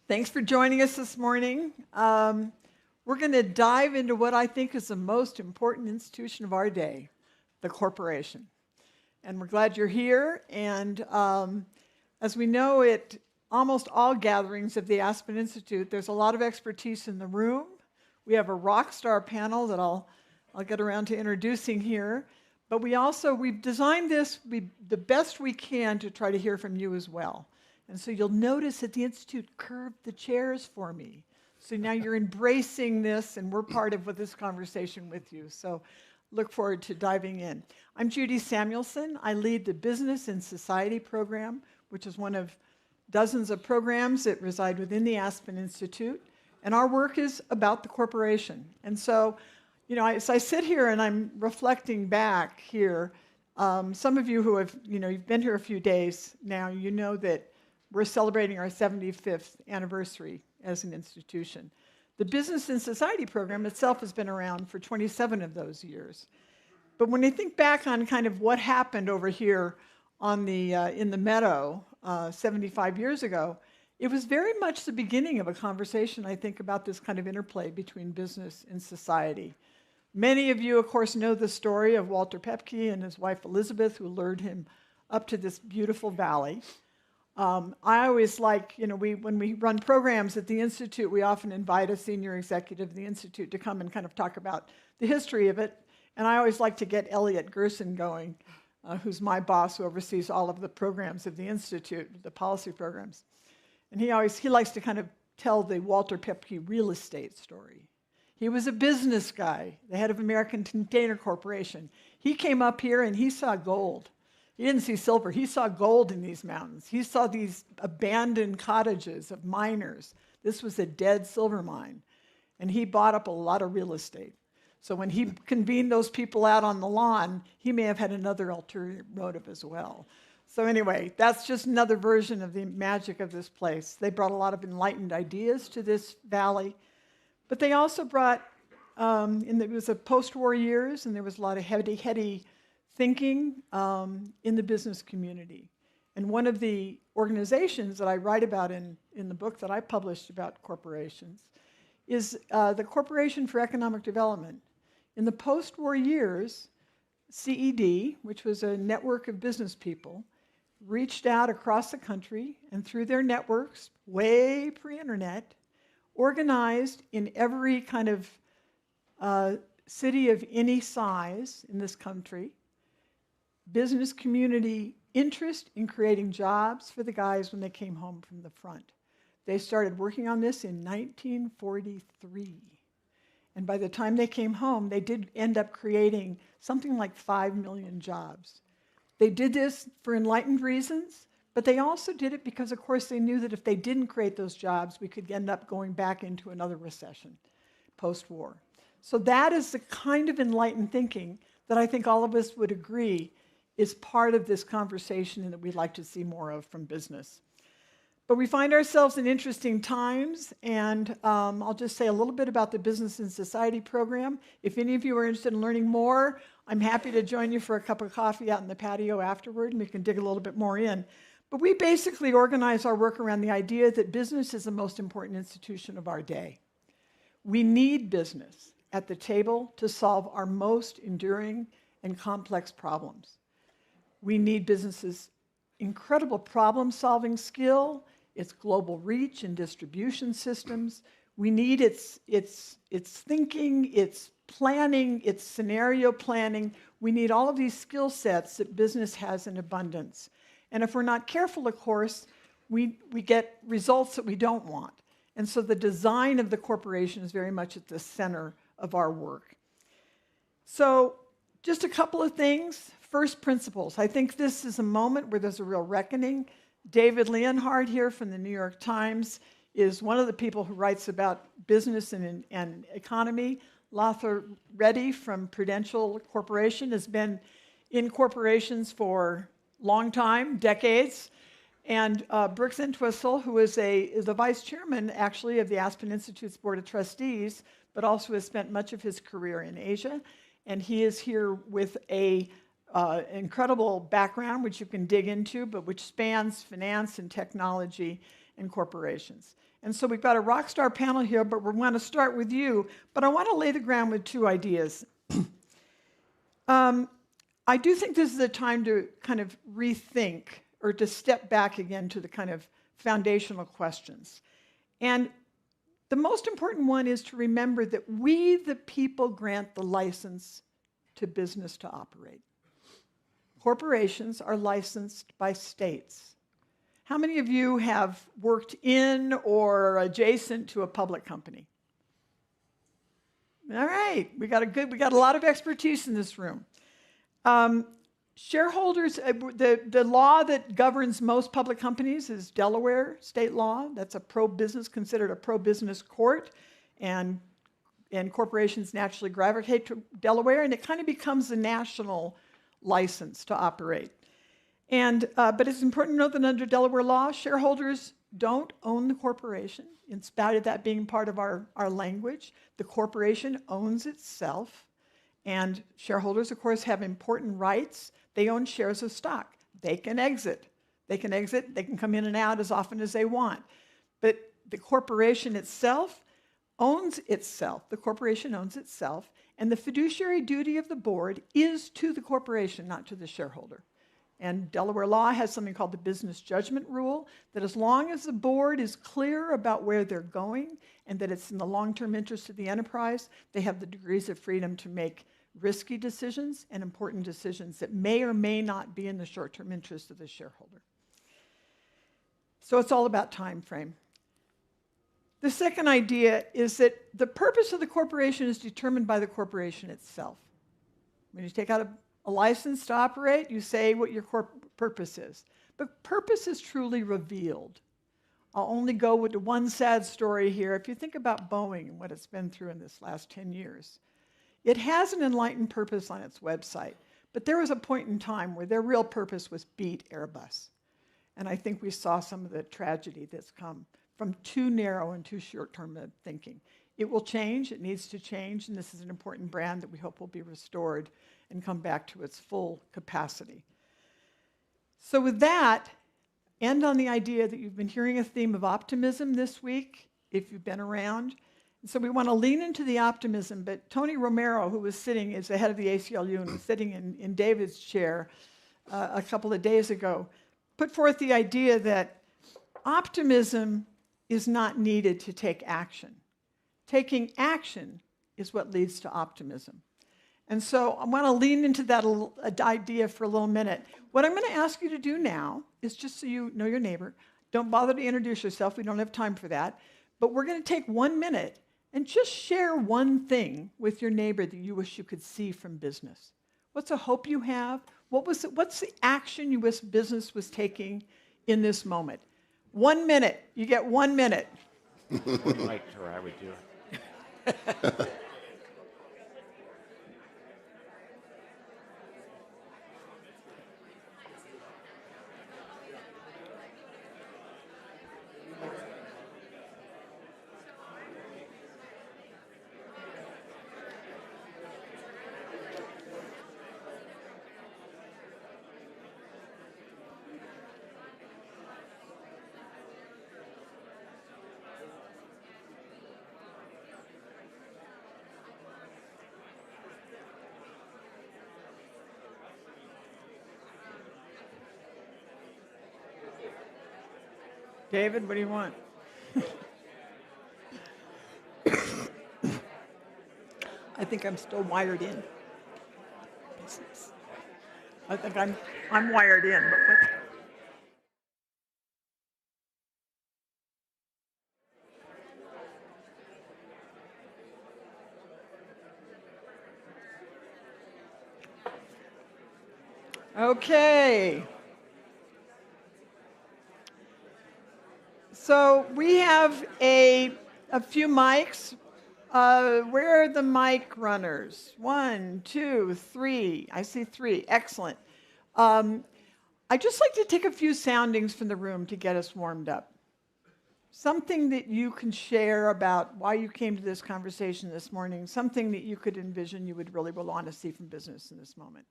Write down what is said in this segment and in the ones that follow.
Thanks for joining us this morning. We're going to dive into what I think is the most important institution of our day, the corporation. And we're glad you're here. And as we know at almost all gatherings of the Aspen Institute, there's a lot of expertise in the room. We have a rock star panel that I'll get around to introducing here. But we've designed this the best we can to try to hear from you as well. And so you'll notice that the Institute curved the chairs for me. So now you're embracing this, and we're part of this conversation with you. So look forward to diving in. I'm Judy Samuelson. I lead the Business and Society program, which is one of dozens of programs that reside within the Aspen Institute. And our work is about the corporation. And so, as I sit here and I'm reflecting back here, some of you who have, you've been here a few days now, you know that we're celebrating our 75th anniversary as an institution. The Business and Society program itself has been around for 27 of those years. But when I think back on kind of what happened over here on in the meadow 75 years ago, it was very much the beginning of a conversation, I think, about this kind of interplay between business and society. Many of you, of course, know the story of Walter Pepke and his wife Elizabeth, who lured him up to this beautiful valley. I always like, when we run programs at the Institute, we often invite a senior executive of the Institute to come and kind of talk about the history of it. And I always like to get Elliot Gerson going, who's my boss, who oversees all of the programs of the Institute, the policy programs. And he likes to kind of tell the Walter Pepke real estate story. He was a business guy, the head of American Container Corporation. He came up here and he saw gold. He didn't see silver. He saw gold in these mountains. He saw these abandoned cottages of miners. This was a dead silver mine. And he bought up a lot of real estate. So when he convened those people out on the lawn, he may have had another ulterior motive as well. So anyway, that's just another version of the magic of this place. They brought a lot of enlightened ideas to this valley. But they also brought, it was a post-war years, and there was a lot of heady thinking in the business community. And one of the organizations that I write about in the book that I published about corporations is the Corporation for Economic Development. In the post-war years, CED, which was a network of business people, reached out across the country and through their networks, way pre-internet, organized in every kind of city of any size in this country, business community interest in creating jobs for the guys when they came home from the front. They started working on this in 1943. And by the time they came home, they did end up creating something like 5 million jobs. They did this for enlightened reasons, but they also did it because, of course, they knew that if they didn't create those jobs, we could end up going back into another recession post-war. So that is the kind of enlightened thinking that I think all of us would agree is part of this conversation and that we'd like to see more of from business. But we find ourselves in interesting times, and I'll just say a little bit about the Business and Society program. If any of you are interested in learning more, I'm happy to join you for a cup of coffee out in the patio afterward, and we can dig a little bit more in. But we basically organize our work around the idea that business is the most important institution of our day. We need business at the table to solve our most enduring and complex problems. We need business's incredible problem-solving skill, its global reach and distribution systems. We need its thinking, its planning, its scenario planning. We need all of these skill sets that business has in abundance. And if we're not careful, of course, we get results that we don't want. And so the design of the corporation is very much at the center of our work. So just a couple of things. First, principles. I think this is a moment where there's a real reckoning. David Leonhardt here from the New York Times is one of the people who writes about business and economy. Latha Reddy from Prudential Corporation has been in corporations for a long time, decades. And Brooks Entwistle, who is the vice chairman, actually, of the Aspen Institute's Board of Trustees, but also has spent much of his career in Asia. And he is here with a incredible background, which you can dig into, but which spans finance and technology and corporations. And so we've got a rock star panel here, but we want to start with you. But I want to lay the ground with two ideas. I do think this is a time to kind of rethink or to step back again to the kind of foundational questions. And the most important one is to remember that we, the people, grant the license to business to operate. Corporations are licensed by states. How many of you have worked in or adjacent to a public company? All right, we got a lot of expertise in this room. Shareholders, the law that governs most public companies is Delaware state law. That's a pro-business, considered a pro-business court, and corporations naturally gravitate to Delaware, and it kind of becomes a national license to operate. But it's important to note that under Delaware law, shareholders don't own the corporation, in spite of that being part of our language. The corporation owns itself, and shareholders, of course, have important rights. They own shares of stock. They can exit. They can come in and out as often as they want. But the corporation itself owns itself. The corporation owns itself, and the fiduciary duty of the board is to the corporation, not to the shareholder. And Delaware law has something called the business judgment rule, that as long as the board is clear about where they're going and that it's in the long-term interest of the enterprise, they have the degrees of freedom to make risky decisions and important decisions that may or may not be in the short-term interest of the shareholder. So it's all about time frame. The second idea is that the purpose of the corporation is determined by the corporation itself. When you take out a license to operate, you say what your purpose is. But purpose is truly revealed. I'll only go with the one sad story here. If you think about Boeing and what it's been through in this last 10 years, it has an enlightened purpose on its website, but there was a point in time where their real purpose was beat Airbus. And I think we saw some of the tragedy that's come from too narrow and too short-term thinking. It will change, it needs to change, and this is an important brand that we hope will be restored and come back to its full capacity. So with that, end on the idea that you've been hearing a theme of optimism this week, if you've been around. And so we want to lean into the optimism, but Tony Romero, who was sitting as the head of the ACLU and was sitting in David's chair a couple of days ago, put forth the idea that optimism is not needed to take action. Taking action is what leads to optimism. And so I want to lean into that idea for a little minute. What I'm going to ask you to do now is, just so you know your neighbor, don't bother to introduce yourself, we don't have time for that, but we're going to take 1 minute and just share one thing with your neighbor that you wish you could see from business. What's a hope you have? What's the action you wish business was taking in this moment? 1 minute. You get 1 minute. Right, or I would do it. David, what do you want? I think I'm still wired in. Business. I think I'm wired in, but what? Okay. So we have a few mics. Where are the mic runners? 1, 2, 3. I see 3. Excellent. I'd just like to take a few soundings from the room to get us warmed up. Something that you can share about why you came to this conversation this morning, something that you could envision you would really want to see from business in this moment.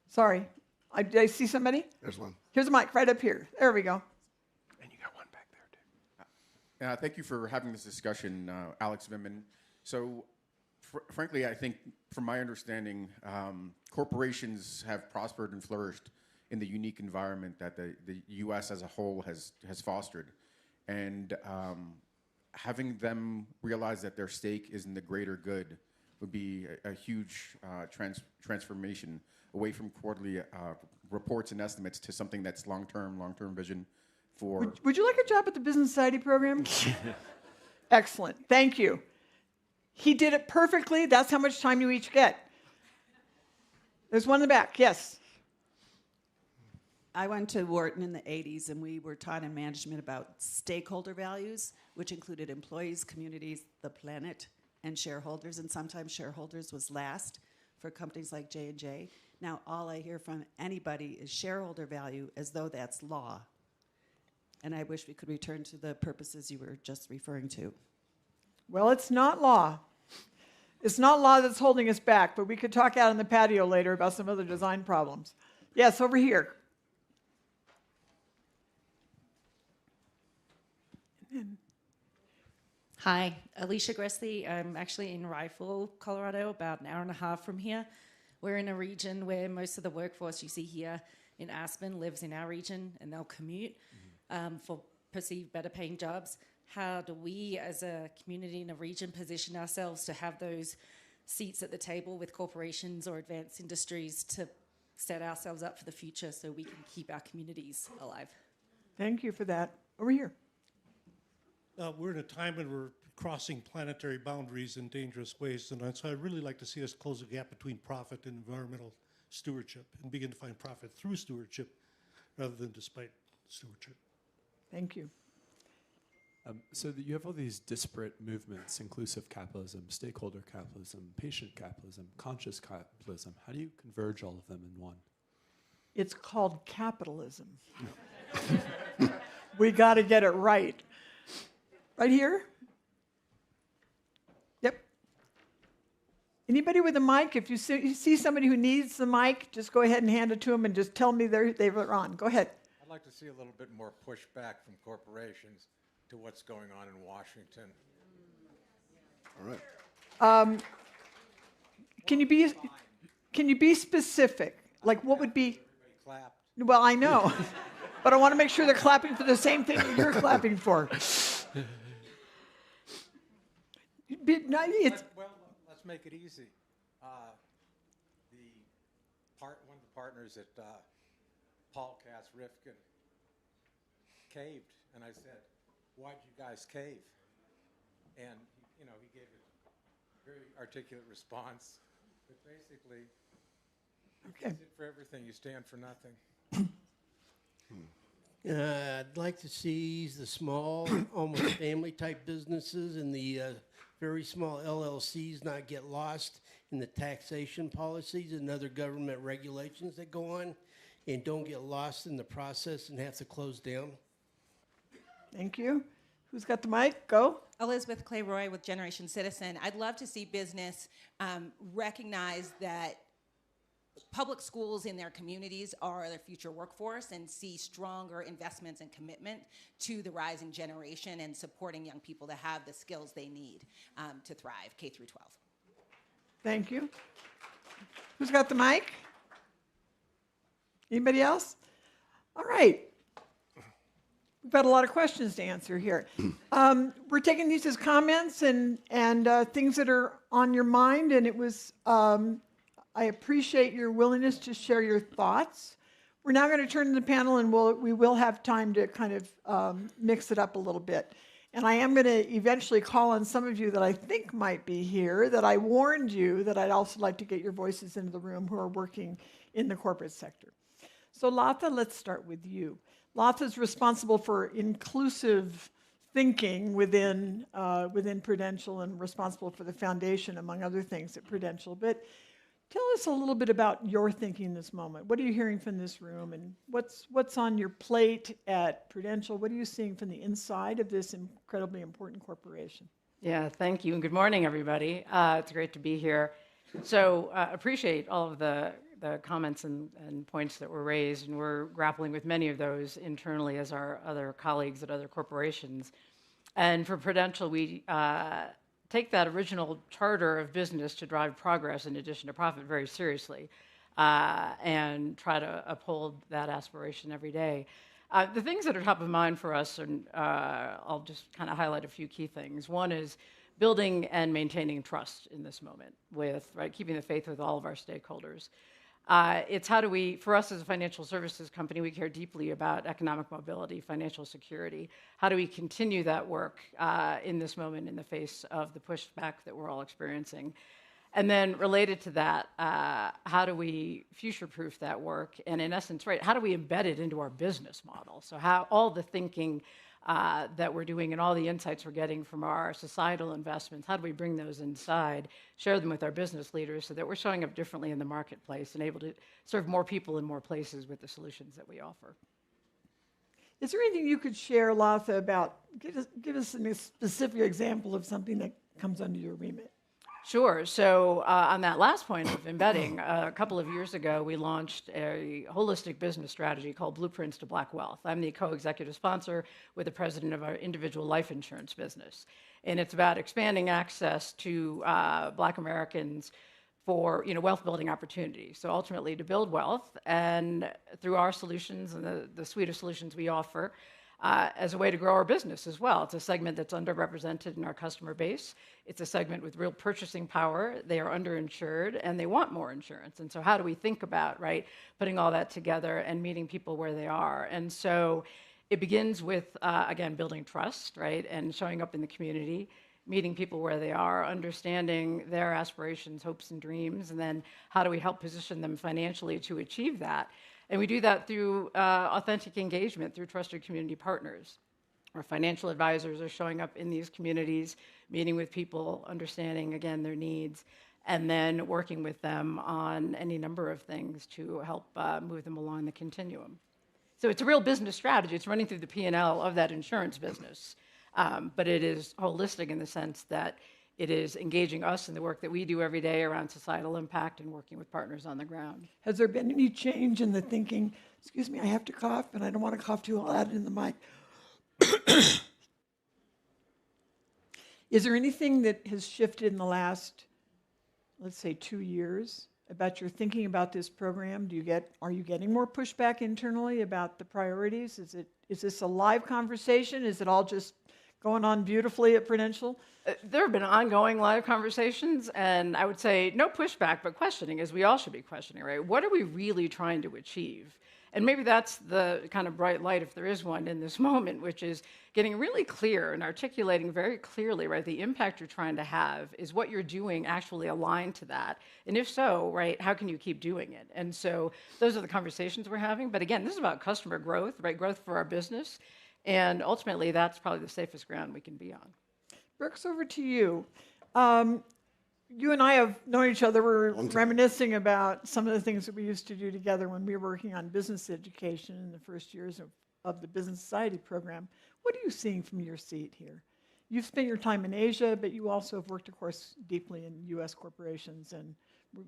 Sorry. Did I see somebody? There's one. Here's a mic right up here. There we go. And you got one back there, too. Thank you for having this discussion, Alex Vimman. So, frankly, I think, from my understanding, corporations have prospered and flourished in the unique environment that the U.S. as a whole has fostered. And having them realize that their stake is in the greater good would be a huge transformation away from quarterly reports and estimates to something that's long-term vision for... Would you like a job at the Business Society program? Excellent. Thank you. He did it perfectly. That's how much time you each get. There's one in the back. Yes. I went to Wharton in the 80s, and we were taught in management about stakeholder values, which included employees, communities, the planet, and shareholders. And sometimes shareholders was last for companies like J&J. Now all I hear from anybody is shareholder value, as though that's law. And I wish we could return to the purposes you were just referring to. Well, it's not law. It's not law that's holding us back, but we could talk out on the patio later about some other design problems. Yes, over here. Hi, Alicia Gressley. I'm actually in Rifle, Colorado, about an hour and a half from here. We're in a region where most of the workforce you see here in Aspen lives in our region, and they'll commute for perceived better paying jobs. How do we as a community in a region position ourselves to have those seats at the table with corporations or advanced industries to set ourselves up for the future so we can keep our communities alive? Thank you for that. Over here. We're in a time when we're crossing planetary boundaries in dangerous ways, and so I'd really like to see us close the gap between profit and environmental stewardship and begin to find profit through stewardship rather than despite stewardship. Thank you. So that you have all these disparate movements: inclusive capitalism, stakeholder capitalism, patient capitalism, conscious capitalism. How do you converge all of them in one? It's called capitalism. We got to get it right. Right here? Yep. Anybody with a mic? If you see somebody who needs the mic, just go ahead and hand it to them and just tell me they're on. Go ahead. I'd like to see a little bit more pushback from corporations to what's going on in Washington. All right. Can you be specific? Like what would be? Everybody clapped. Well, I know, but I want to make sure they're clapping for the same thing that you're clapping for. Well, let's make it easy. One of the partners at Paul Cass Rifkin caved, and I said, "Why'd you guys cave?" And he gave a very articulate response. But basically, Okay. you sit for everything, you stand for nothing. I'd like to see the small, almost family-type businesses and the very small LLCs not get lost in the taxation policies and other government regulations that go on, and don't get lost in the process and have to close down. Thank you. Who's got the mic? Go. Elizabeth Clay Roy with Generation Citizen. I'd love to see business recognize that public schools in their communities are their future workforce and see stronger investments and commitment to the rising generation and supporting young people to have the skills they need to thrive, K through 12. Thank you. Who's got the mic? Anybody else? All right. We've got a lot of questions to answer here. We're taking these as comments and things that are on your mind, and it was, I appreciate your willingness to share your thoughts. We're now going to turn to the panel, and we will have time to kind of mix it up a little bit. And I am going to eventually call on some of you that I think might be here, that I warned you that I'd also like to get your voices into the room who are working in the corporate sector. So Latha, let's start with you. Latha is responsible for inclusive thinking within Prudential and responsible for the foundation, among other things, at Prudential. But tell us a little bit about your thinking this moment. What are you hearing from this room, and what's on your plate at Prudential? What are you seeing from the inside of this incredibly important corporation? Yeah, thank you, and good morning, everybody. It's great to be here. So appreciate all of the the comments and points that were raised, and we're grappling with many of those internally as our other colleagues at other corporations. And for Prudential, we take that original charter of business to drive progress in addition to profit very seriously, and try to uphold that aspiration every day. The things that are top of mind for us, and I'll just kind of highlight a few key things. One is building and maintaining trust in this moment with, keeping the faith with all of our stakeholders. It's how do we, for us as a financial services company, we care deeply about economic mobility, financial security. How do we continue that work in this moment in the face of the pushback that we're all experiencing? And then related to that, how do we future-proof that work? And in essence, how do we embed it into our business model? So how all the thinking that we're doing and all the insights we're getting from our societal investments, how do we bring those inside, share them with our business leaders so that we're showing up differently in the marketplace and able to serve more people in more places with the solutions that we offer? Is there anything you could share, Latha, about, give us a specific example of something that comes under your remit? Sure. So on that last point of embedding, a couple of years ago, we launched a holistic business strategy called Blueprints to Black Wealth. I'm the co-executive sponsor with the president of our individual life insurance business. And it's about expanding access to Black Americans for wealth building opportunities. So ultimately to build wealth, and through our solutions and the suite of solutions we offer, as a way to grow our business as well. It's a segment that's underrepresented in our customer base. It's a segment with real purchasing power. They are underinsured and they want more insurance. And so how do we think about, putting all that together and meeting people where they are? And so it begins with, again, building trust, and showing up in the community, meeting people where they are, understanding their aspirations, hopes, and dreams, and then how do we help position them financially to achieve that? And we do that through authentic engagement, through trusted community partners. Our financial advisors are showing up in these communities, meeting with people, understanding, again, their needs, and then working with them on any number of things to help move them along the continuum. So it's a real business strategy. It's running through the P&L of that insurance business. But it is holistic in the sense that it is engaging us in the work that we do every day around societal impact and working with partners on the ground. Has there been any change in the thinking? Excuse me, I have to cough, and I don't want to cough too loud in the mic. Is there anything that has shifted in the last, let's say, 2 years about your thinking about this program? Are you getting more pushback internally about the priorities? Is this a live conversation? Is it all just going on beautifully at Prudential? There have been ongoing live conversations, and I would say no pushback, but questioning, as we all should be questioning, What are we really trying to achieve? And maybe that's the kind of bright light, if there is one, in this moment, which is getting really clear and articulating very clearly, the impact you're trying to have. Is what you're doing actually aligned to that? And if so, how can you keep doing it? And so those are the conversations we're having. But again, this is about customer growth, growth for our business. And ultimately, that's probably the safest ground we can be on. Brooks, over to you. You and I have known each other. We're reminiscing about some of the things that we used to do together when we were working on business education in the first years of the Business Society program. What are you seeing from your seat here? You've spent your time in Asia, but you also have worked, of course, deeply in U.S. corporations and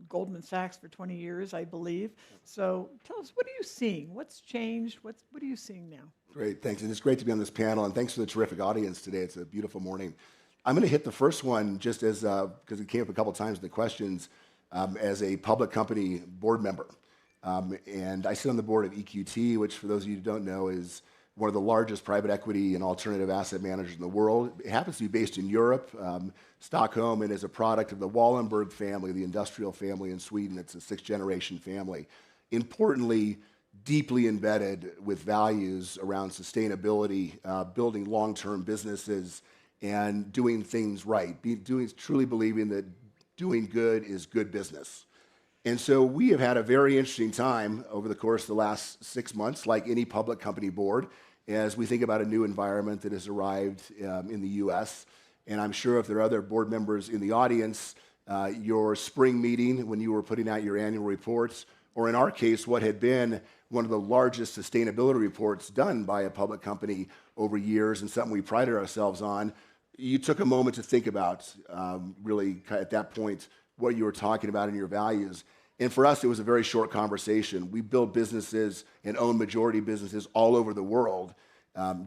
Goldman Sachs for 20 years, I believe. So tell us, what are you seeing? What's changed? What are you seeing now? Great, thanks. And it's great to be on this panel, and thanks for the terrific audience today. It's a beautiful morning. I'm going to hit the first one just as, because it came up a couple times in the questions, as a public company board member. And I sit on the board of EQT, which for those of you who don't know is one of the largest private equity and alternative asset managers in the world. It happens to be based in Europe, Stockholm, and is a product of the Wallenberg family, the industrial family in Sweden. It's a sixth-generation family. Importantly, deeply embedded with values around sustainability, building long-term businesses, and doing things right, truly believing that doing good is good business. And so we have had a very interesting time over the course of the last 6 months, like any public company board, as we think about a new environment that has arrived in the U.S. And I'm sure if there are other board members in the audience, your spring meeting when you were putting out your annual reports, or in our case, what had been one of the largest sustainability reports done by a public company over years and something we prided ourselves on, you took a moment to think about really at that point what you were talking about in your values. And for us, it was a very short conversation. We build businesses and own majority businesses all over the world,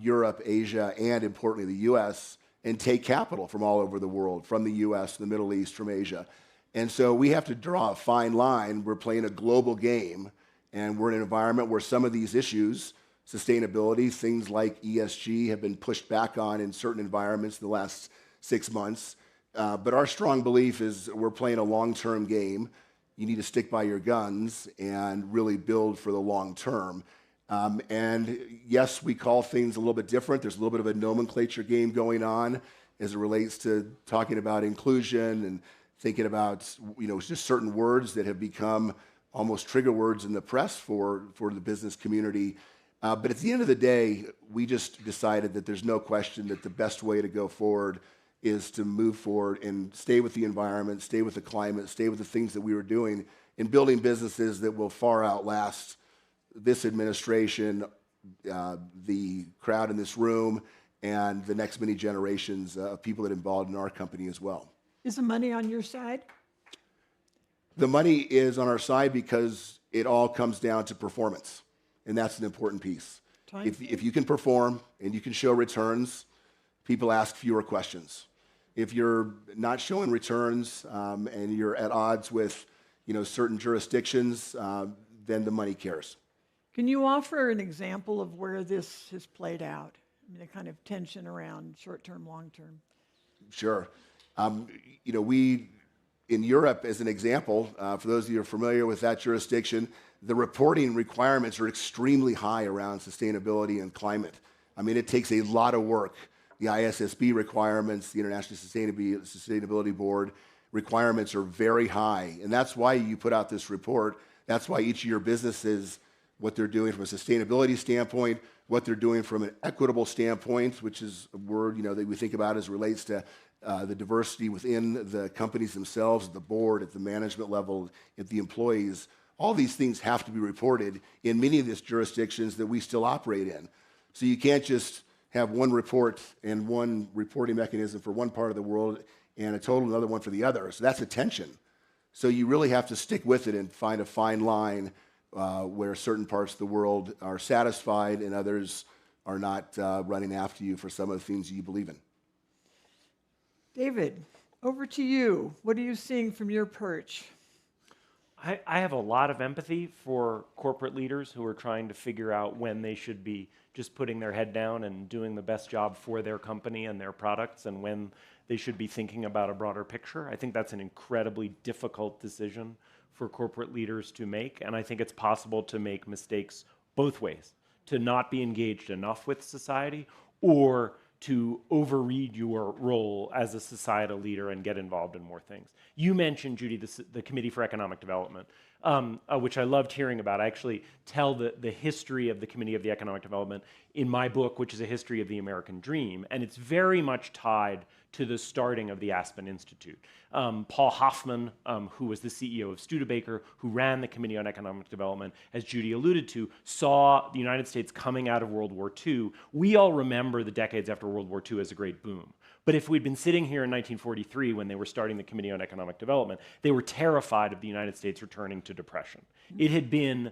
Europe, Asia, and importantly, the US, and take capital from all over the world, from the US, the Middle East, from Asia. And so we have to draw a fine line. We're playing a global game, and we're in an environment where some of these issues, sustainability, things like ESG, have been pushed back on in certain environments in the last 6 months. But our strong belief is we're playing a long-term game. You need to stick by your guns and really build for the long term. And yes, we call things a little bit different. There's a little bit of a nomenclature game going on as it relates to talking about inclusion and thinking about, just certain words that have become almost trigger words in the press for the business community. But at the end of the day, we just decided that there's no question that the best way to go forward is to move forward and stay with the environment, stay with the climate, stay with the things that we were doing in building businesses that will far outlast this administration, the crowd in this room, and the next many generations of people that are involved in our company as well. Is the money on your side? The money is on our side because it all comes down to performance, and that's an important piece. If you can perform and you can show returns, people ask fewer questions. If you're not showing returns and you're at odds with certain jurisdictions, then the money cares. Can you offer an example of where this has played out? I mean, the kind of tension around short-term, long-term. Sure. We, in Europe, as an example, for those of you who are familiar with that jurisdiction, the reporting requirements are extremely high around sustainability and climate. I mean, it takes a lot of work. The ISSB requirements, the International Sustainability Board requirements are very high. And that's why you put out this report. That's why each of your businesses, what they're doing from a sustainability standpoint, what they're doing from an equitable standpoint, which is a word that we think about as relates to the diversity within the companies themselves, the board, at the management level, at the employees. All these things have to be reported in many of these jurisdictions that we still operate in. So you can't just have one report and one reporting mechanism for one part of the world and a total another one for the other. So that's a tension. So you really have to stick with it and find a fine line where certain parts of the world are satisfied and others are not running after you for some of the things you believe in. David, over to you. What are you seeing from your perch? I have a lot of empathy for corporate leaders who are trying to figure out when they should be just putting their head down and doing the best job for their company and their products, and when they should be thinking about a broader picture. I think that's an incredibly difficult decision for corporate leaders to make, and I think it's possible to make mistakes both ways, to not be engaged enough with society or to overread your role as a societal leader and get involved in more things. You mentioned, Judy, the Committee for Economic Development, which I loved hearing about. I actually tell the history of the Committee of the Economic Development in my book, which is a history of the American dream, and it's very much tied to the starting of the Aspen Institute. Paul Hoffman, who was the CEO of Studebaker, who ran the Committee on Economic Development, as Judy alluded to, saw the United States coming out of World War II. We all remember the decades after World War II as a great boom. But if we'd been sitting here in 1943 when they were starting the Committee on Economic Development, they were terrified of the United States returning to depression. It had been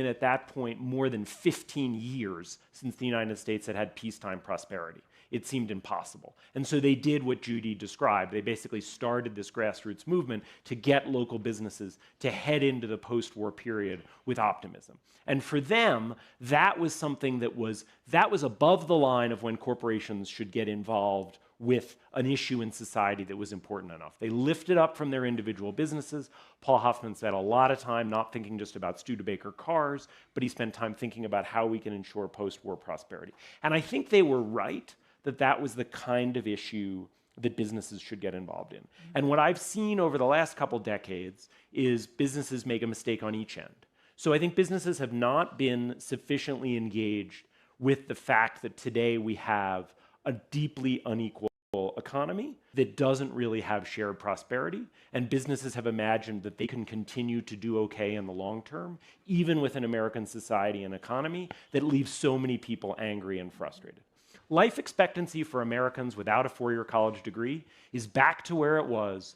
at that point more than 15 years since the United States had had peacetime prosperity. It seemed impossible. And so they did what Judy described. They basically started this grassroots movement to get local businesses to head into the post-war period with optimism. And for them, that was something that was above the line of when corporations should get involved with an issue in society that was important enough. They lifted up from their individual businesses. Paul Hoffman spent a lot of time not thinking just about Studebaker cars, but he spent time thinking about how we can ensure post-war prosperity. And I think they were right that was the kind of issue that businesses should get involved in. And what I've seen over the last couple decades is businesses make a mistake on each end. So I think businesses have not been sufficiently engaged with the fact that today we have a deeply unequal economy that doesn't really have shared prosperity, and businesses have imagined that they can continue to do okay in the long term, even with an American society and economy that leaves so many people angry and frustrated. Life expectancy for Americans without a four-year college degree is back to where it was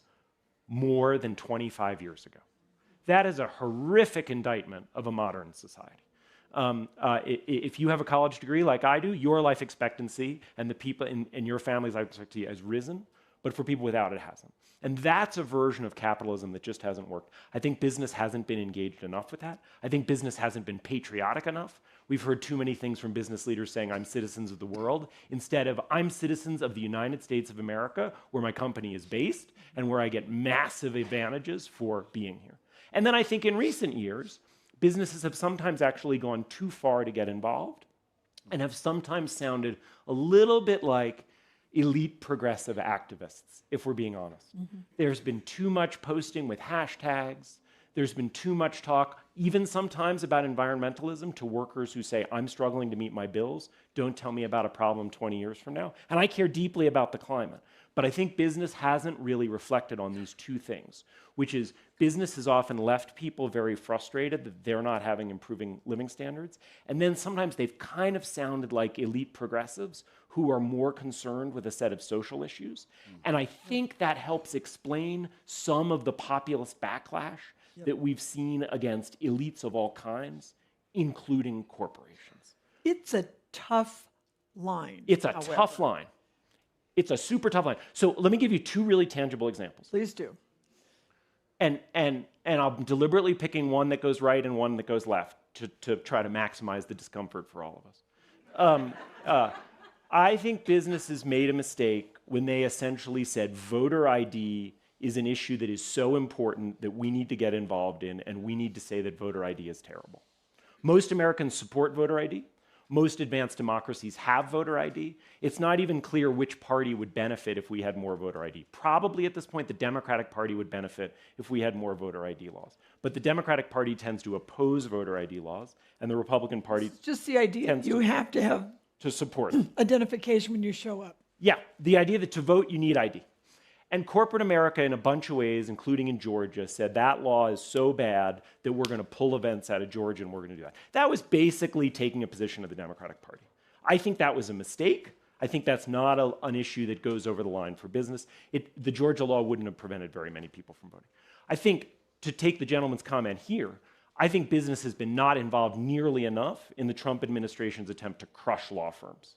more than 25 years ago. that is a horrific indictment of a modern society. If you have a college degree like I do, your life expectancy and the people in your family's life expectancy has risen, but for people without, it hasn't. And that's a version of capitalism that just hasn't worked. I think business hasn't been engaged enough with that. I think business hasn't been patriotic enough. We've heard too many things from business leaders saying, I'm citizens of the world, instead of, I'm citizens of the United States of America, where my company is based, and where I get massive advantages for being here. And then I think in recent years, businesses have sometimes actually gone too far to get involved, and have sometimes sounded a little bit like elite progressive activists, if we're being honest. There's been too much posting with hashtags. There's been too much talk, even sometimes about environmentalism, to workers who say, I'm struggling to meet my bills. Don't tell me about a problem 20 years from now. And I care deeply about the climate. But I think business hasn't really reflected on these two things, which is business has often left people very frustrated that they're not having improving living standards. And then sometimes they've kind of sounded like elite progressives who are more concerned with a set of social issues. And I think that helps explain some of the populist backlash that we've seen against elites of all kinds, including corporations. It's a tough line. It's a tough line. It's a super tough line. So let me give you two really tangible examples. Please do. And I'm deliberately picking one that goes right and one that goes left to try to maximize the discomfort for all of us. I think businesses made a mistake when they essentially said voter ID is an issue that is so important that we need to get involved in, and we need to say that voter ID is terrible. Most Americans support voter ID. Most advanced democracies have voter ID. It's not even clear which party would benefit if we had more voter ID. Probably at this point, the Democratic Party would benefit if we had more voter ID laws. But the Democratic Party tends to oppose voter ID laws, and the Republican Party It's just the idea you have to have to support identification when you show up. Yeah, the idea that to vote, you need ID. And corporate America, in a bunch of ways, including in Georgia, said that law is so bad that we're going to pull events out of Georgia and we're going to do that. That was basically taking a position of the Democratic Party. I think that was a mistake. I think that's not an issue that goes over the line for business. The Georgia law wouldn't have prevented very many people from voting. I think, to take the gentleman's comment here, I think business has been not involved nearly enough in the Trump administration's attempt to crush law firms.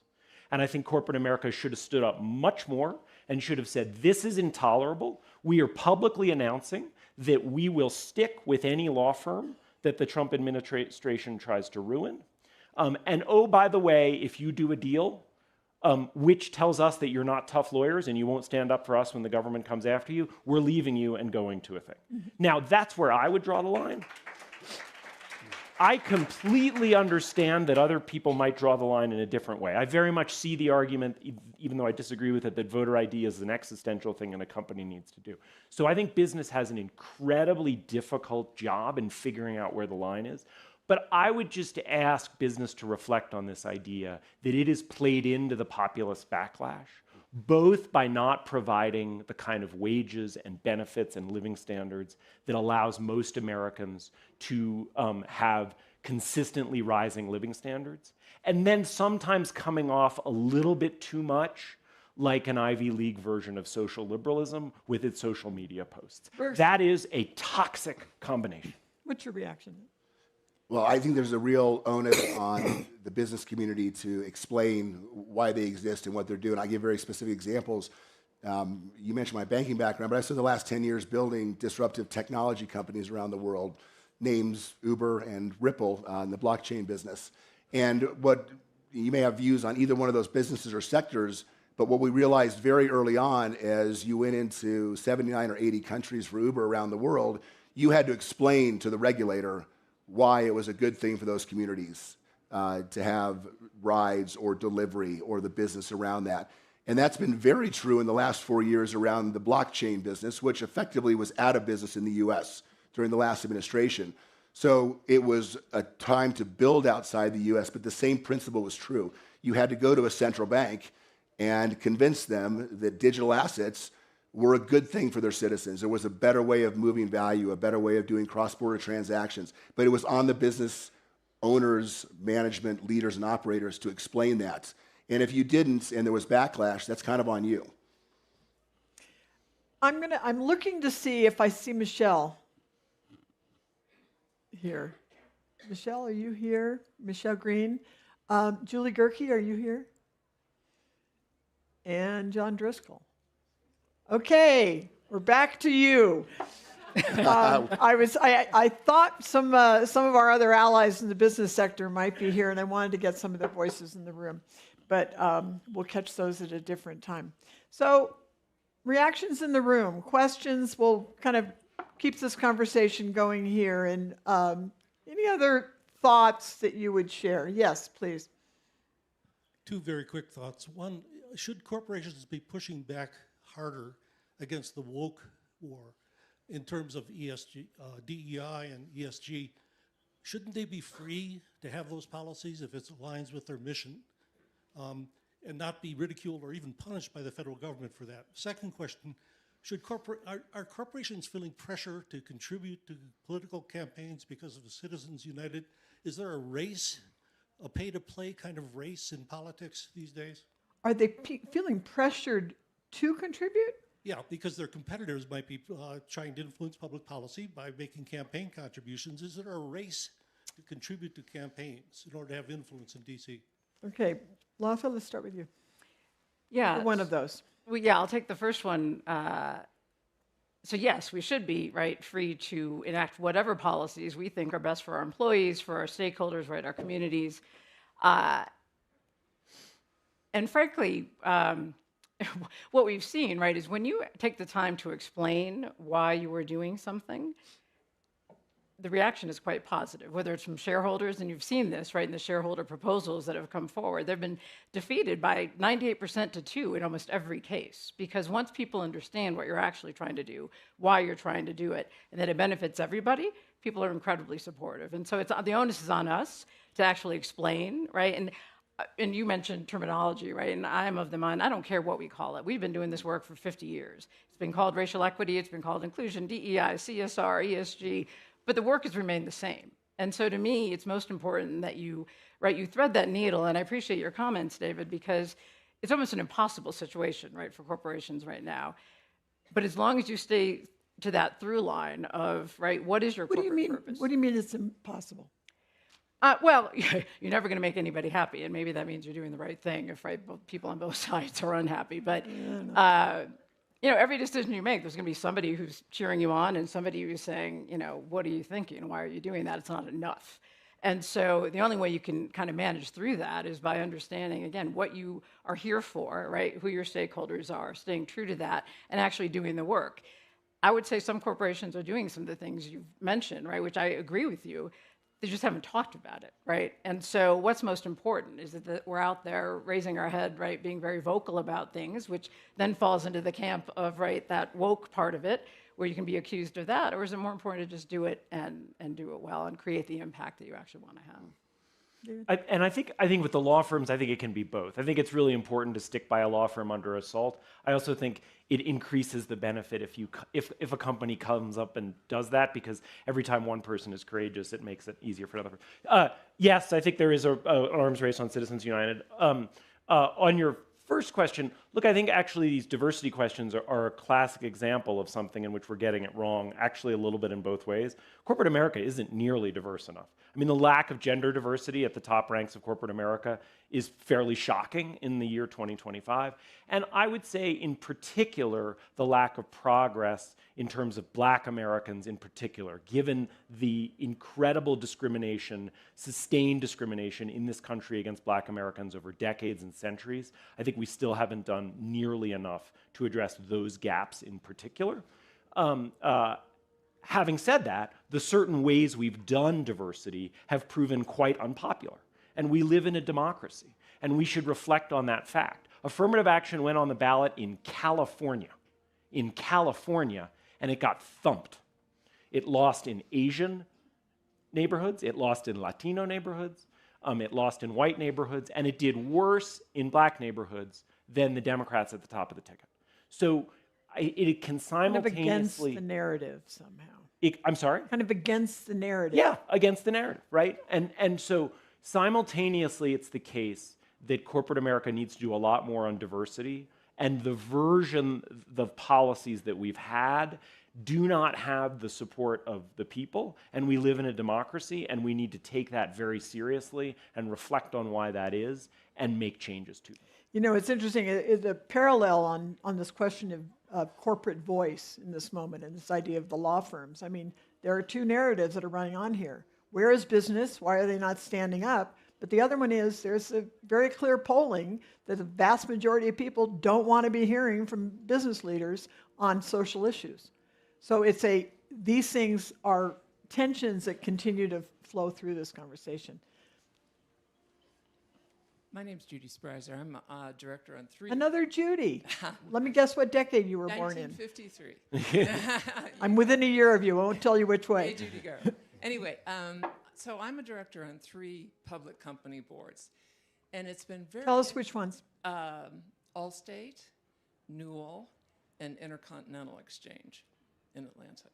And I think corporate America should have stood up much more and should have said, this is intolerable. We are publicly announcing that we will stick with any law firm that the Trump administration tries to ruin. And oh, by the way, if you do a deal which tells us that you're not tough lawyers and you won't stand up for us when the government comes after you, we're leaving you and going to a thing. Now, that's where I would draw the line. I completely understand that other people might draw the line in a different way. I very much see the argument, even though I disagree with it, that voter ID is an existential thing and a company needs to do. So I think business has an incredibly difficult job in figuring out where the line is. But I would just ask business to reflect on this idea that it is played into the populist backlash, both by not providing the kind of wages and benefits and living standards that allows most Americans to have consistently rising living standards, and then sometimes coming off a little bit too much like an Ivy League version of social liberalism with its social media posts. That is a toxic combination. What's your reaction? Well, I think there's a real onus on the business community to explain why they exist and what they're doing. I give very specific examples. You mentioned my banking background, but I spent the last 10 years building disruptive technology companies around the world, names Uber and Ripple in the blockchain business. And what you may have views on either one of those businesses or sectors, but what we realized very early on as you went into 79 or 80 countries for Uber around the world, you had to explain to the regulator why it was a good thing for those communities to have rides or delivery or the business around that. And that's been very true in the last 4 years around the blockchain business, which effectively was out of business in the US during the last administration. So it was a time to build outside the US, but the same principle was true. You had to go to a central bank and convince them that digital assets were a good thing for their citizens. There was a better way of moving value, a better way of doing cross-border transactions. But it was on the business owners, management, leaders, and operators to explain that. And if you didn't, and there was backlash, that's kind of on you. I'm looking to see if I see Michelle. here. Michelle, are you here? Michelle Green. Julie Gerke, are you here? And John Driscoll. Okay, we're back to you. I thought some of our other allies in the business sector might be here, and I wanted to get some of their voices in the room, but we'll catch those at a different time. So, reactions in the room, questions. We'll kind of keep this conversation going here, and any other thoughts that you would share? Yes, please. Two very quick thoughts. One, should corporations be pushing back harder against the woke war in terms of ESG, DEI and ESG? Shouldn't they be free to have those policies if it aligns with their mission, and not be ridiculed or even punished by the federal government for that? Second question, are corporations feeling pressure to contribute to political campaigns because of the Citizens United? Is there a race, a pay-to-play kind of race in politics these days? Are they feeling pressured to contribute? Yeah, because their competitors might be trying to influence public policy by making campaign contributions. Is there a race to contribute to campaigns in order to have influence in D.C.? Okay, Lafa, let's start with you. Yeah. One of those. Well, yeah, I'll take the first one. So yes, we should be free to enact whatever policies we think are best for our employees, for our stakeholders, our communities, and frankly, what we've seen is when you take the time to explain why you were doing something, the reaction is quite positive, whether it's from shareholders, and you've seen this, in the shareholder proposals that have come forward. They've been defeated by 98% to 2 in almost every case, because once people understand what you're actually trying to do, why you're trying to do it, and that it benefits everybody, people are incredibly supportive. And so the onus is on us to actually explain, And you mentioned terminology, and I'm of the mind, I don't care what we call it. We've been doing this work for 50 years. It's been called racial equity, it's been called inclusion, DEI, CSR, ESG, but the work has remained the same. And so to me, it's most important that you thread that needle, and I appreciate your comments, David, because it's almost an impossible situation, for corporations right now. But as long as you stay to that through line of, what is your corporate purpose? What do you mean it's impossible? Well, you're never going to make anybody happy, and maybe that means you're doing the right thing if people on both sides are unhappy. But every decision you make, there's going to be somebody who's cheering you on and somebody who's saying, what are you thinking? Why are you doing that? It's not enough. And so the only way you can kind of manage through that is by understanding, again, what you are here for, who your stakeholders are, staying true to that, and actually doing the work. I would say some corporations are doing some of the things you've mentioned, which I agree with you. They just haven't talked about it, And so what's most important is that we're out there raising our head, being very vocal about things, which then falls into the camp of, that woke part of it, where you can be accused of that, or is it more important to just do it and do it well and create the impact that you actually want to have? I think with the law firms, I think it can be both. I think it's really important to stick by a law firm under assault. I also think it increases the benefit if a company comes up and does that, because every time one person is courageous, it makes it easier for another. Yes, I think there is an arms race on Citizens United. On your first question, look, I think actually these diversity questions are a classic example of something in which we're getting it wrong, actually a little bit in both ways. Corporate America isn't nearly diverse enough. I mean, the lack of gender diversity at the top ranks of corporate America is fairly shocking in the year 2025. And I would say, in particular, the lack of progress in terms of Black Americans in particular, given the incredible discrimination, sustained discrimination in this country against Black Americans over decades and centuries. I think we still haven't done nearly enough to address those gaps in particular. Having said that, the certain ways we've done diversity have proven quite unpopular. And we live in a democracy, and we should reflect on that fact. Affirmative action went on the ballot in California, and it got thumped. It lost in Asian neighborhoods, it lost in Latino neighborhoods, it lost in white neighborhoods, and it did worse in Black neighborhoods than the Democrats at the top of the ticket. So it can simultaneously... Kind of against the narrative somehow. I'm sorry? Kind of against the narrative. Yeah, against the narrative, right? And so simultaneously, it's the case that corporate America needs to do a lot more on diversity And the policies that we've had do not have the support of the people, and we live in a democracy, and we need to take that very seriously and reflect on why that is and make changes to them. You know, it's interesting, the parallel on this question of corporate voice in this moment and this idea of the law firms. I mean, there are two narratives that are running on here. Where is business? Why are they not standing up? But the other one is there's a very clear polling that the vast majority of people don't want to be hearing from business leaders on social issues. So these things are tensions that continue to flow through this conversation. My name's Judy Spreiser. I'm a director on 3. Another Judy. Let me guess what decade you were born in. 1953. I'm within a year of you. I won't tell you which way. Hey, Judy, go. Anyway, so I'm a director on 3 public company boards, and it's been very... Tell us which ones. Allstate, Newell, and Intercontinental Exchange in Atlanta.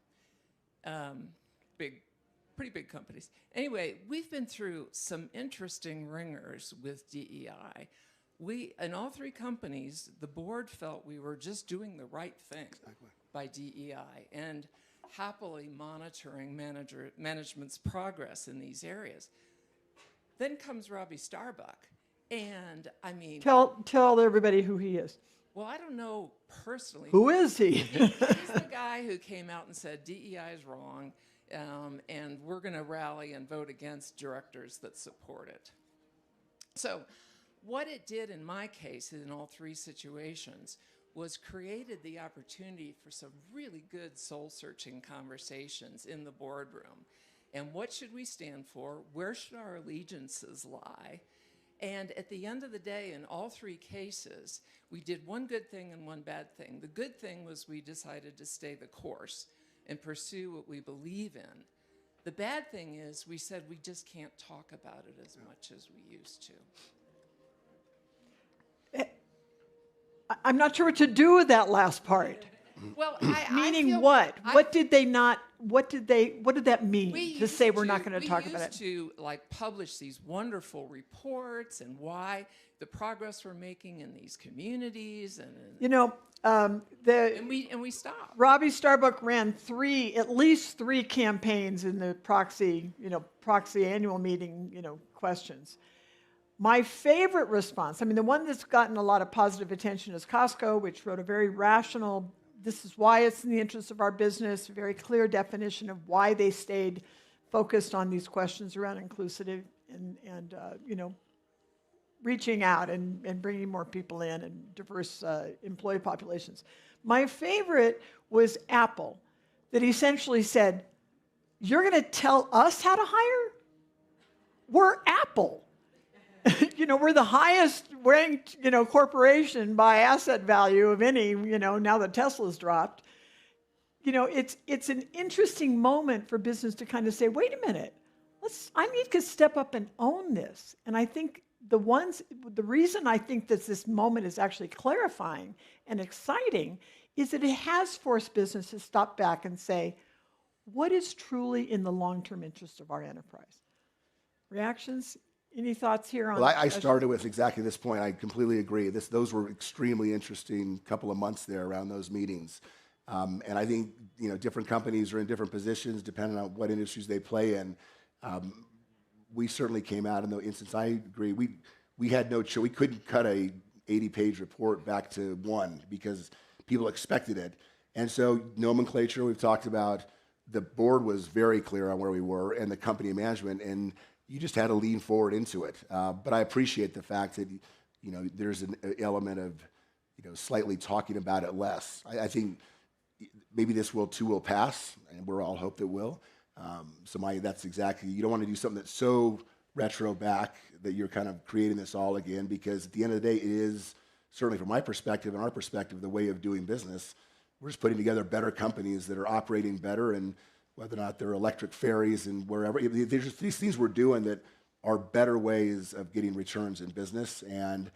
Pretty big companies. Anyway, we've been through some interesting ringers with DEI. In all 3 companies, the board felt we were just doing the right thing by DEI and happily monitoring management's progress in these areas. Then comes Robbie Starbuck, and I mean... Tell everybody who he is. Well, I don't know personally. Who is he? He's the guy who came out and said DEI is wrong, and we're going to rally and vote against directors that support it. So what it did in my case in all 3 situations was created the opportunity for some really good soul-searching conversations in the boardroom. And what should we stand for? Where should our allegiances lie? And at the end of the day, in all 3 cases, we did one good thing and one bad thing. The good thing was we decided to stay the course and pursue what we believe in. The bad thing is we said we just can't talk about it as much as we used to. I'm not sure what to do with that last part. Well, meaning what? What did that mean to say we're not going to talk about it? We used to publish these wonderful reports and why the progress we're making in these communities and we stopped. Robbie Starbuck ran at least three campaigns in the proxy annual meeting, questions. My favorite response, the one that's gotten a lot of positive attention is Costco, which wrote a very rational, this is why it's in the interest of our business, a very clear definition of why they stayed focused on these questions around inclusive and reaching out and bringing more people in and diverse employee populations. My favorite was Apple, that essentially said, you're going to tell us how to hire? We're Apple. We're the highest ranked, corporation by asset value of any, now that Tesla's dropped. It's an interesting moment for business to kind of say, wait a minute, I need to step up and own this. And I think the reason I think that this moment is actually clarifying and exciting is that it has forced business to stop back and say, what is truly in the long-term interest of our enterprise? Reactions? Any thoughts here on? Well, I started with exactly this point. I completely agree. Those were extremely interesting couple of months there around those meetings. And I think, different companies are in different positions depending on what industries they play in. We certainly came out in the instance, I agree, we had no choice. We couldn't cut a 80-page report back to 1 because people expected it. And so nomenclature we've talked about, the board was very clear on where we were and the company management, and you just had to lean forward into it. But I appreciate the fact that, there's an element of, slightly talking about it less. I think maybe this will pass, and we're all hope that will. That's exactly, you don't want to do something that's so retro back that you're kind of creating this all again, because at the end of the day, it is, certainly from my perspective and our perspective, the way of doing business. We're just putting together better companies that are operating better, and whether or not they're electric ferries and wherever. There's just these things we're doing that are better ways of getting returns in business, and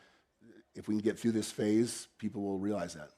if we can get through this phase, people will realize that.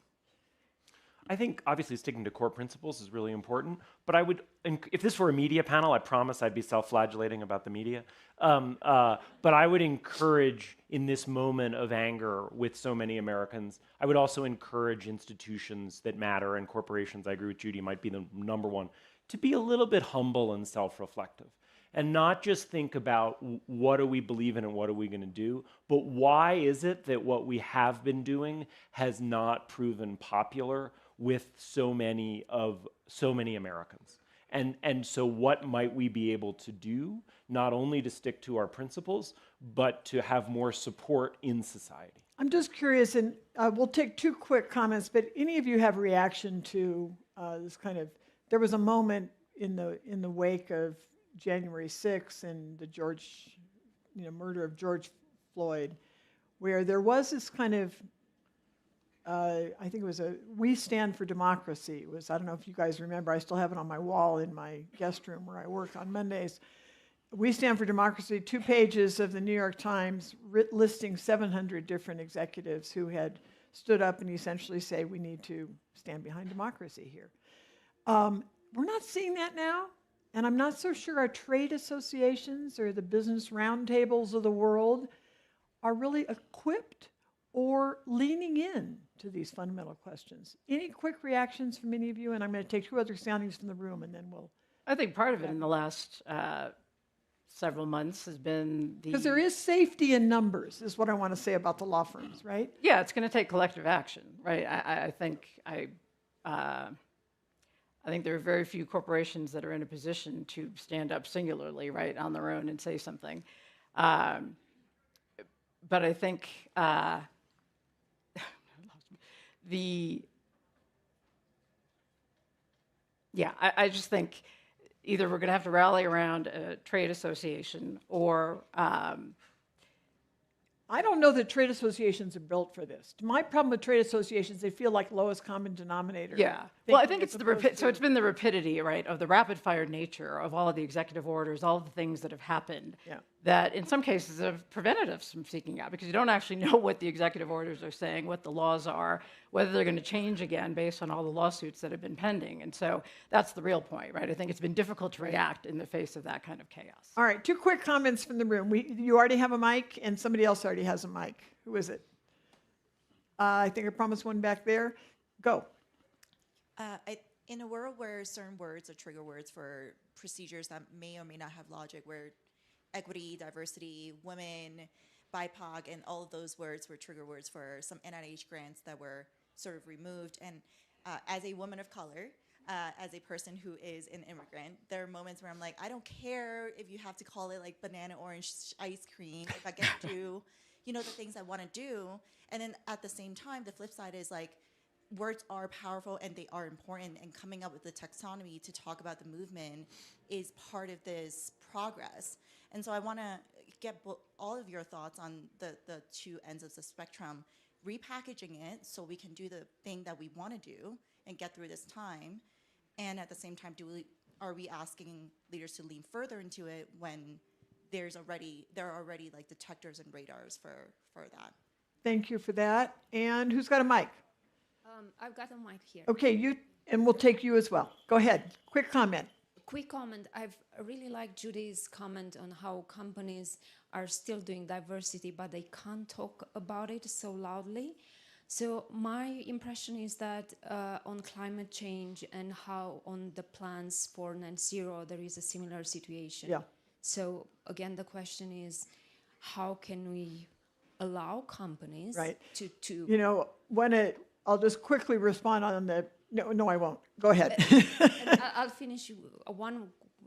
I think obviously sticking to core principles is really important, but I would, if this were a media panel, I promise I'd be self-flagellating about the media. But I would encourage, in this moment of anger with so many Americans, I would also encourage institutions that matter, and corporations, I agree with Judy, might be the number one, to be a little bit humble and self-reflective. And not just think about what do we believe in and what are we going to do, but why is it that what we have been doing has not proven popular with so many Americans? And so what might we be able to do, not only to stick to our principles, but to have more support in society? I'm just curious, and we'll take 2 quick comments, but any of you have a reaction to this kind of, there was a moment in the wake of January 6th and the murder of George Floyd, where there was this kind of, I think it was "We Stand for Democracy." It was, I don't know if you guys remember, I still have it on my wall in my guest room where I work on Mondays. "We Stand for Democracy," 2 pages of the New York Times listing 700 different executives who had stood up and essentially say, we need to stand behind democracy here. We're not seeing that now. And I'm not so sure our trade associations or the business roundtables of the world are really equipped or leaning in to these fundamental questions. Any quick reactions from any of you? And I'm going to take 2 other soundings from the room, and then we'll... I think part of it in the last several months has been the... Because there is safety in numbers, is what I want to say about the law firms, right? Yeah, it's going to take collective action, right? I think there are very few corporations that are in a position to stand up singularly, right, on their own and say something. But I think I just think either we're going to have to rally around a trade association or... I don't know that trade associations are built for this. My problem with trade associations, they feel like lowest common denominator. Yeah. Well, I think it's so it's been the rapidity, right, of the rapid-fire nature of all of the executive orders, all of the things that have happened that in some cases have prevented us from seeking out, because you don't actually know what the executive orders are saying, what the laws are, whether they're going to change again based on all the lawsuits that have been pending. And so that's the real point, right? I think it's been difficult to react in the face of that kind of chaos. All right, 2 quick comments from the room. You already have a mic, and somebody else already has a mic. Who is it? I think I promised one back there. Go. In a world where certain words are trigger words for procedures that may or may not have logic, where equity, diversity, women, BIPOC, and all of those words were trigger words for some NIH grants that were sort of removed. And as a woman of color, as a person who is an immigrant, there are moments where I'm like, I don't care if you have to call it like banana orange ice cream, if I get to do, the things I want to do. And then at the same time, the flip side is like, words are powerful and they are important, and coming up with the taxonomy to talk about the movement is part of this progress. And so I want to get all of your thoughts on the 2 ends of the spectrum, repackaging it so we can do the thing that we want to do and get through this time, and at the same time, are we asking leaders to lean further into it when there are already like detectors and radars for that? Thank you for that. And who's got a mic? I've got a mic here. Okay, and we'll take you as well. Go ahead. Quick comment. Quick comment. I've really liked Judy's comment on how companies are still doing diversity, but they can't talk about it so loudly. So my impression is that on climate change and how on the plans for net zero, there is a similar situation. Yeah. So again, the question is, how can we allow companies to... I'll just quickly respond on the... No, I won't. Go ahead. I'll finish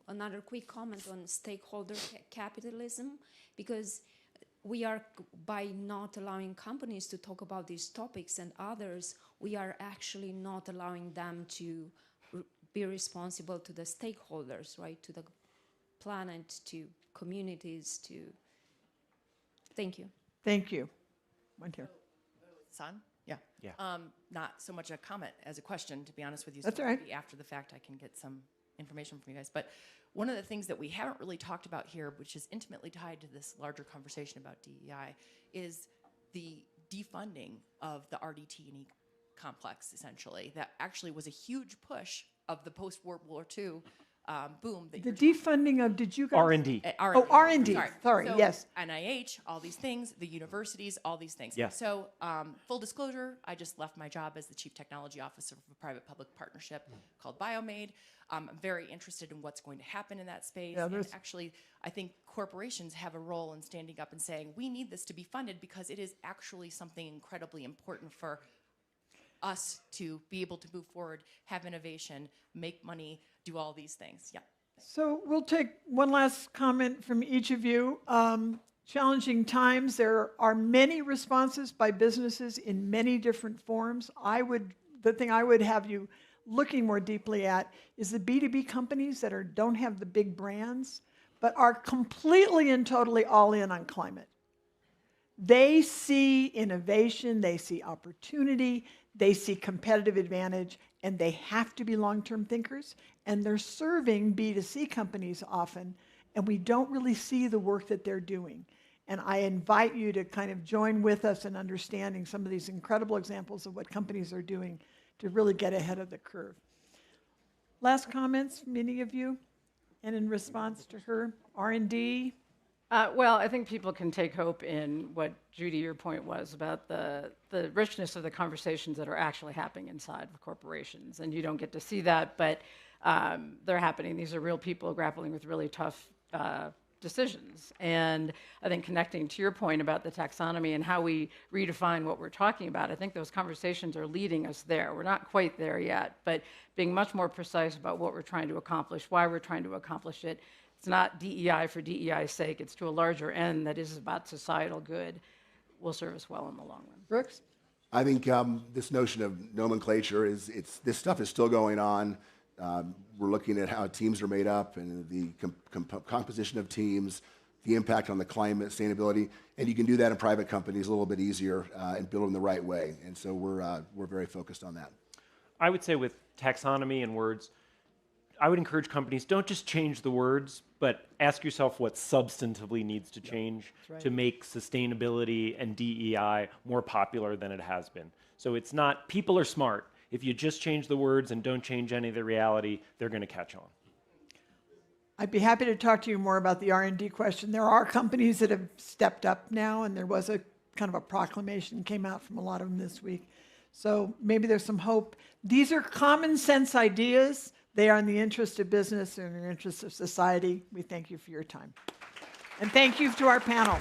another quick comment on stakeholder capitalism, because we are, by not allowing companies to talk about these topics and others, we are actually not allowing them to be responsible to the stakeholders, right? To the planet, to communities, to... Thank you. Thank you. One here. Son? Yeah. Yeah. Not so much a comment as a question, to be honest with you. That's so all right. Maybe after the fact, I can get some information from you guys. But one of the things that we haven't really talked about here, which is intimately tied to this larger conversation about DEI, is the defunding of the RDT&E complex, essentially, that actually was a huge push of the post-World War II boom. That The defunding of, did you guys? R&D. Oh, R&D. Sorry, So yes. NIH, all these things, the universities, all these things. Yes. So full disclosure, I just left my job as the Chief Technology Officer of a private-public partnership called BioMade. I'm very interested in what's going to happen in that space. Yeah, and actually, I think corporations have a role in standing up and saying, we need this to be funded because it is actually something incredibly important for us to be able to move forward, have innovation, make money, do all these things. Yeah. So we'll take one last comment from each of you. Challenging times, there are many responses by businesses in many different forms. The thing I would have you looking more deeply at is the B2B companies that don't have the big brands, but are completely and totally all in on climate. They see innovation, they see opportunity, they see competitive advantage, and they have to be long-term thinkers, and they're serving B2C companies often, and we don't really see the work that they're doing. And I invite you to kind of join with us in understanding some of these incredible examples of what companies are doing to really get ahead of the curve. Last comments from any of you? And in response to her, R&D? Well, I think people can take hope in what, Judy, your point was about the richness of the conversations that are actually happening inside of corporations. And you don't get to see that, but they're happening. These are real people grappling with really tough decisions. And I think connecting to your point about the taxonomy and how we redefine what we're talking about, I think those conversations are leading us there. We're not quite there yet, but being much more precise about what we're trying to accomplish, why we're trying to accomplish it. It's not DEI for DEI's sake. It's to a larger end that is about societal good, will serve us well in the long run. Brooks? I think this notion of nomenclature this stuff is still going on. We're looking at how teams are made up and the composition of teams, the impact on the climate, sustainability, and you can do that in private companies a little bit easier and build them the right way. And so we're very focused on that. I would say with taxonomy and words, I would encourage companies, don't just change the words, but ask yourself what substantively needs to change to make sustainability and DEI more popular than it has been. So it's not, people are smart. If you just change the words and don't change any of the reality, they're going to catch on. I'd be happy to talk to you more about the R&D question. There are companies that have stepped up now, and there was a kind of a proclamation came out from a lot of them this week. So maybe there's some hope. These are common sense ideas. They are in the interest of business and in the interest of society. We thank you for your time. And thank you to our panel.